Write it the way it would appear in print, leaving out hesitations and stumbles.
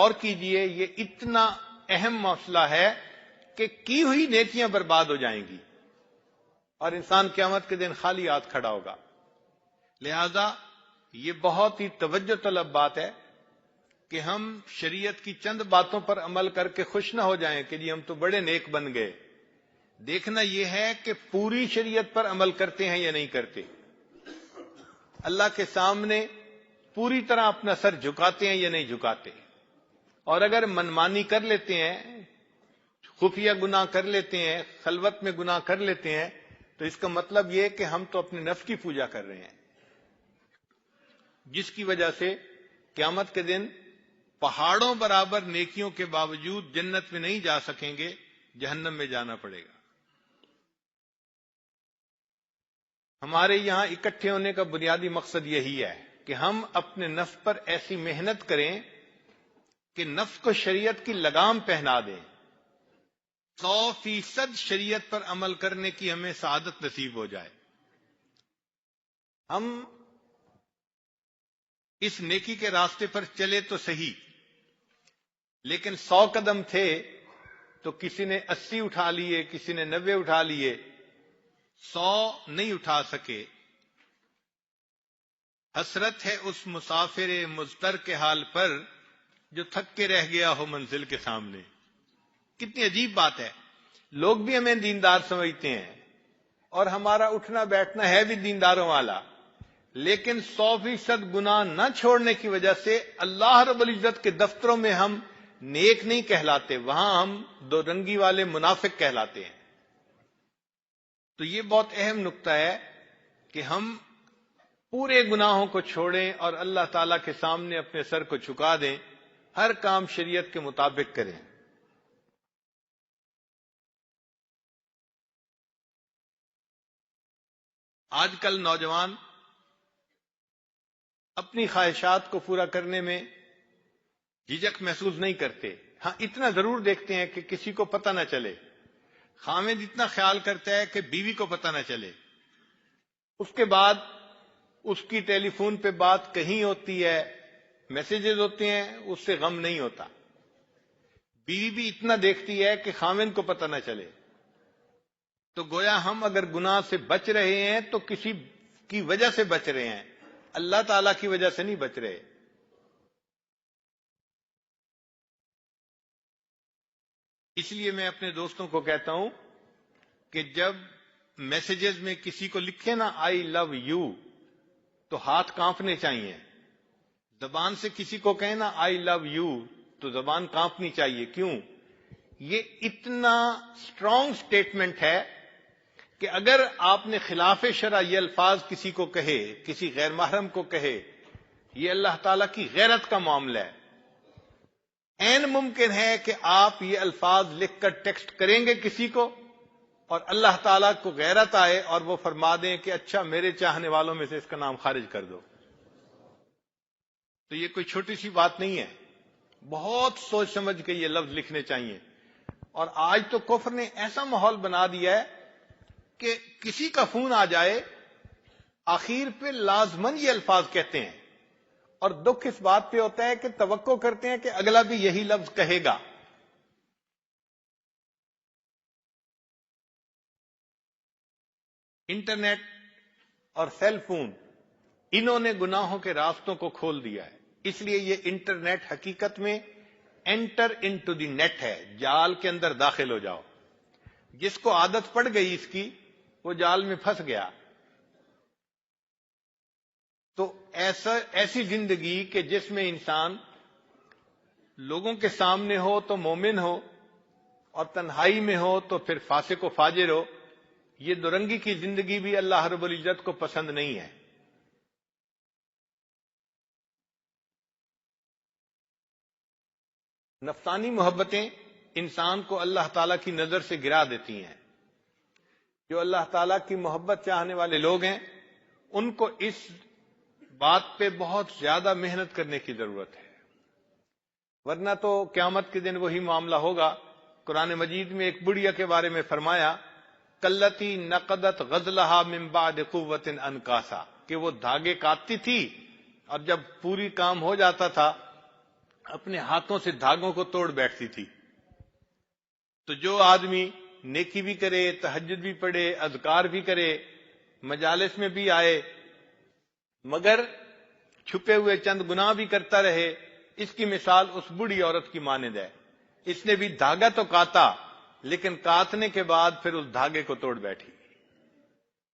غور کیجئے، یہ اتنا اہم مسئلہ ہے کہ کی ہوئی نیکیاں برباد ہو جائیں گی اور انسان قیامت کے دن خالی ہاتھ کھڑا ہوگا۔ لہذا یہ بہت ہی توجہ طلب بات ہے کہ ہم شریعت کی چند باتوں پر عمل کر کے خوش نہ ہو جائیں کہ جی ہم تو بڑے نیک بن گئے۔ دیکھنا یہ ہے کہ پوری شریعت پر عمل کرتے ہیں یا نہیں کرتے، اللہ کے سامنے پوری طرح اپنا سر جھکاتے ہیں یا نہیں جھکاتے۔ اور اگر منمانی کر لیتے ہیں، خفیہ گناہ کر لیتے ہیں، خلوت میں گناہ کر لیتے ہیں، تو اس کا مطلب یہ کہ ہم تو اپنے نفس کی پوجا کر رہے ہیں، جس کی وجہ سے قیامت کے دن پہاڑوں برابر نیکیوں کے باوجود جنت میں نہیں جا سکیں گے، جہنم میں جانا پڑے گا۔ ہمارے یہاں اکٹھے ہونے کا بنیادی مقصد یہی ہے کہ ہم اپنے نفس پر ایسی محنت کریں کہ نفس کو شریعت کی لگام پہنا دیں، 100% شریعت پر عمل کرنے کی ہمیں سعادت نصیب ہو جائے۔ ہم اس نیکی کے راستے پر چلے تو صحیح، لیکن 100 قدم تھے تو کسی نے 80 اٹھا لیے، کسی نے 90 اٹھا لیے، 100 نہیں اٹھا سکے۔ حسرت ہے اس مسافر مضطر کے حال پر جو تھک کے رہ گیا ہو منزل کے سامنے۔ کتنی عجیب بات ہے، لوگ بھی ہمیں دیندار سمجھتے ہیں اور ہمارا اٹھنا بیٹھنا ہے بھی دینداروں والا، لیکن 100% گناہ نہ چھوڑنے کی وجہ سے اللہ رب العزت کے دفتروں میں ہم نیک نہیں کہلاتے، وہاں ہم دو رنگی والے منافق کہلاتے ہیں۔ تو یہ بہت اہم نقطہ ہے کہ ہم پورے گناہوں کو چھوڑیں اور اللہ تعالیٰ کے سامنے اپنے سر کو جھکا دیں، ہر کام شریعت کے مطابق کریں۔ آج کل نوجوان اپنی خواہشات کو پورا کرنے میں جھجک محسوس نہیں کرتے، ہاں اتنا ضرور دیکھتے ہیں کہ کسی کو پتہ نہ چلے۔ خاوند اتنا خیال کرتا ہے کہ بیوی کو پتہ نہ چلے، اس کے بعد اس کی ٹیلی فون پہ بات کہیں ہوتی ہے، میسیجز ہوتے ہیں، اس سے غم نہیں ہوتا۔ بیوی بھی اتنا دیکھتی ہے کہ خاوند کو پتہ نہ چلے۔ تو گویا ہم اگر گناہ سے بچ رہے ہیں تو کسی کی وجہ سے بچ رہے ہیں، اللہ تعالیٰ کی وجہ سے نہیں بچ رہے۔ اس لیے میں اپنے دوستوں کو کہتا ہوں کہ جب میسیجز میں کسی کو لکھے نا آئی لو یو تو ہاتھ کانپنے چاہیے، زبان سے کسی کو کہے نا آئی لو یو تو زبان کانپنی چاہیے۔ کیوں؟ یہ اتنا اسٹرانگ سٹیٹمنٹ ہے کہ اگر آپ نے خلاف شرع یہ الفاظ کسی کو کہے، کسی غیر محرم کو کہے، یہ اللہ تعالیٰ کی غیرت کا معاملہ ہے۔ عین ممکن ہے کہ آپ یہ الفاظ لکھ کر ٹیکسٹ کریں گے کسی کو اور اللہ تعالیٰ کو غیرت آئے اور وہ فرما دیں کہ اچھا میرے چاہنے والوں میں سے اس کا نام خارج کر دو۔ تو یہ کوئی چھوٹی سی بات نہیں ہے، بہت سوچ سمجھ کے یہ لفظ لکھنے چاہیے۔ اور آج تو کفر نے ایسا ماحول بنا دیا ہے کہ کسی کا فون آ جائے آخر پہ لازمن یہ الفاظ کہتے ہیں، اور دکھ اس بات پہ ہوتا ہے کہ توقع کرتے ہیں کہ اگلا بھی یہی لفظ کہے گا۔ انٹرنیٹ اور سیل فون انہوں نے گناہوں کے راستوں کو کھول دیا ہے، اس لیے یہ انٹرنیٹ حقیقت میں انٹر انٹو دی نیٹ ہے، جال کے اندر داخل ہو جاؤ۔ جس کو عادت پڑ گئی اس کی وہ جال میں پھنس گیا۔ تو ایسی زندگی کہ جس میں انسان لوگوں کے سامنے ہو تو مومن ہو اور تنہائی میں ہو تو پھر فاسق و فاجر ہو، یہ دورنگی کی زندگی بھی اللہ رب العزت کو پسند نہیں ہے۔ نفسانی محبتیں انسان کو اللہ تعالیٰ کی نظر سے گرا دیتی ہیں۔ جو اللہ تعالیٰ کی محبت چاہنے والے لوگ ہیں ان کو اس بات پہ بہت زیادہ محنت کرنے کی ضرورت ہے، ورنہ تو قیامت کے دن وہی معاملہ ہوگا۔ قرآن مجید میں ایک بڑھیا کے بارے میں فرمایا کلتی نقدت غزلہا من بعد قوت انکاسا، کہ وہ دھاگے کاٹتی تھی اور جب پوری کام ہو جاتا تھا اپنے ہاتھوں سے دھاگوں کو توڑ بیٹھتی تھی۔ تو جو آدمی نیکی بھی کرے، تہجد بھی پڑھے، اذکار بھی کرے، مجالس میں بھی آئے، مگر چھپے ہوئے چند گناہ بھی کرتا رہے، اس کی مثال اس بوڑھی عورت کی مانند ہے۔ اس نے بھی دھاگا تو کاتا، لیکن کاتنے کے بعد پھر اس دھاگے کو توڑ بیٹھی۔